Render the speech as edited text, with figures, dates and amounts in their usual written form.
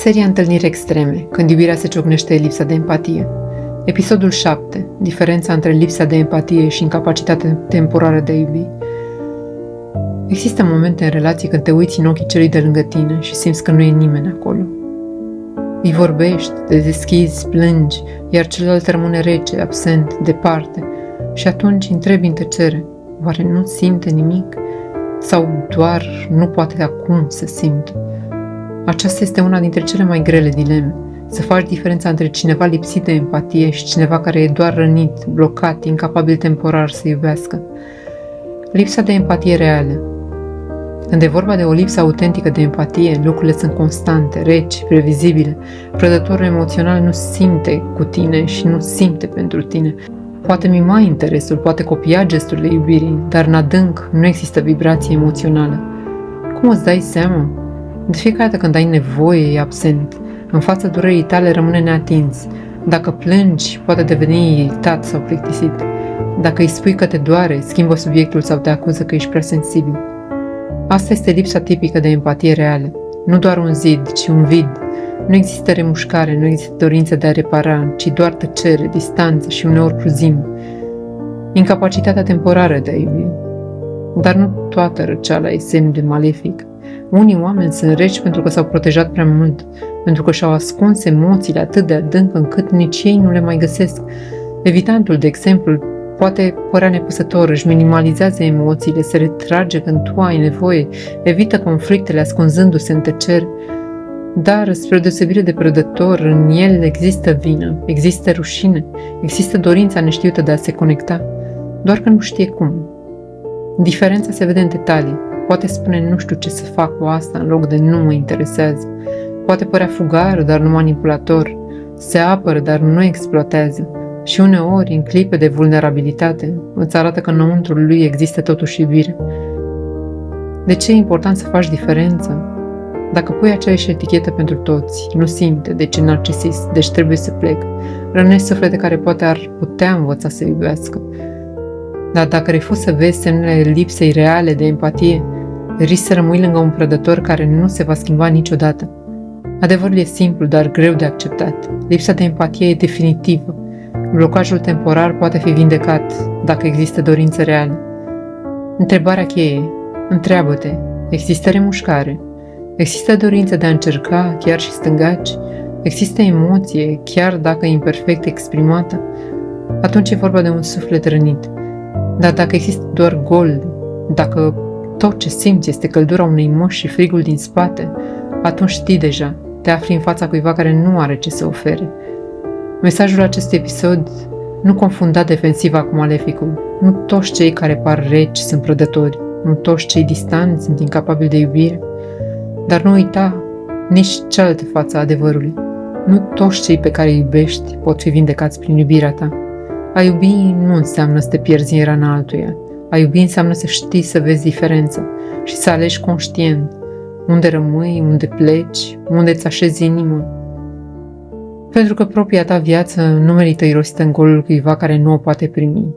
Seria Întâlniri extreme, când iubirea se ciocnește de lipsa de empatie. Episodul 7. Diferența între lipsa de empatie și incapacitatea temporară de a iubi. Există momente în relații când te uiți în ochii celui de lângă tine și simți că nu e nimeni acolo. Îi vorbești, te deschizi, plângi, iar celălalt rămâne rece, absent, departe, și atunci întrebi în tăcere, oare nu simte nimic? Sau doar nu poate acum să simtă? Aceasta este una dintre cele mai grele dileme, să faci diferența între cineva lipsit de empatie și cineva care e doar rănit, blocat, incapabil temporar să iubească. Lipsa de empatie reală. Când e vorba de o lipsă autentică de empatie, lucrurile sunt constante, reci, previzibile. Prădătorul emoțional nu simte cu tine și nu simte pentru tine. Poate mima interesul, poate copia gesturile iubirii, dar în adânc nu există vibrație emoțională. Cum îți dai seama? De fiecare dată când ai nevoie, e absent. În fața durerii tale rămâne neatins. Dacă plângi, poate deveni iritat sau plictisit. Dacă îi spui că te doare, schimbă subiectul sau te acuză că ești prea sensibil. Asta este lipsa tipică de empatie reală. Nu doar un zid, ci un vid. Nu există remușcare, nu există dorință de a repara, ci doar tăcere, distanță și uneori cruzime. Incapacitatea temporară de a iubi. Dar nu toată răceala e semn de malefic. Unii oameni sunt reci pentru că s-au protejat prea mult, pentru că și-au ascuns emoțiile atât de adânc încât nici ei nu le mai găsesc. Evitantul, de exemplu, poate părea nepăsător, își minimalizează emoțiile, se retrage când tu ai nevoie, evită conflictele ascunzându-se în tăcere. Dar, spre deosebire de prădător, în el există vină, există rușine, există dorința neștiută de a se conecta, doar că nu știe cum. Diferența se vede în detalii. Poate spune nu știu ce să fac cu asta în loc de nu mă interesează. Poate părea fugar, dar nu manipulator. Se apără, dar nu exploatează. Și uneori, în clipe de vulnerabilitate, îți arată că înăuntrul lui există totuși iubire. De ce e important să faci diferența? Dacă pui aceeași etichetă pentru toți, nu simte, deci e narcisist, deci trebuie să plec, rănești suflete care poate ar putea învăța să iubească. Dar dacă refuzi să vezi semnele lipsei reale de empatie, risci să rămâi lângă un prădător care nu se va schimba niciodată. Adevărul e simplu, dar greu de acceptat. Lipsa de empatie e definitivă. Blocajul temporar poate fi vindecat dacă există dorință reală. Întrebarea cheie: întreabă-te, există remușcare? Există dorință de a încerca, chiar și stângaci? Există emoție, chiar dacă imperfect exprimată? Atunci e vorba de un suflet rănit. Dar dacă există doar gol, dacă tot ce simți este căldura unei măști și frigul din spate, atunci știi deja, te afli în fața cuiva care nu are ce să ofere. Mesajul acestui episod: nu confunda defensiva cu maleficul. Nu toți cei care par reci sunt prădători, nu toți cei distanți sunt incapabili de iubire. Dar nu uita nici cealaltă față a adevărului. Nu toți cei pe care îi iubești pot fi vindecați prin iubirea ta. A iubi nu înseamnă să te pierzi în rana altuia. A iubi înseamnă să știi să vezi diferența și să alegi conștient unde rămâi, unde pleci, unde îți așezi inima. Pentru că propria ta viață nu merită irosită în golul cuiva care nu o poate primi.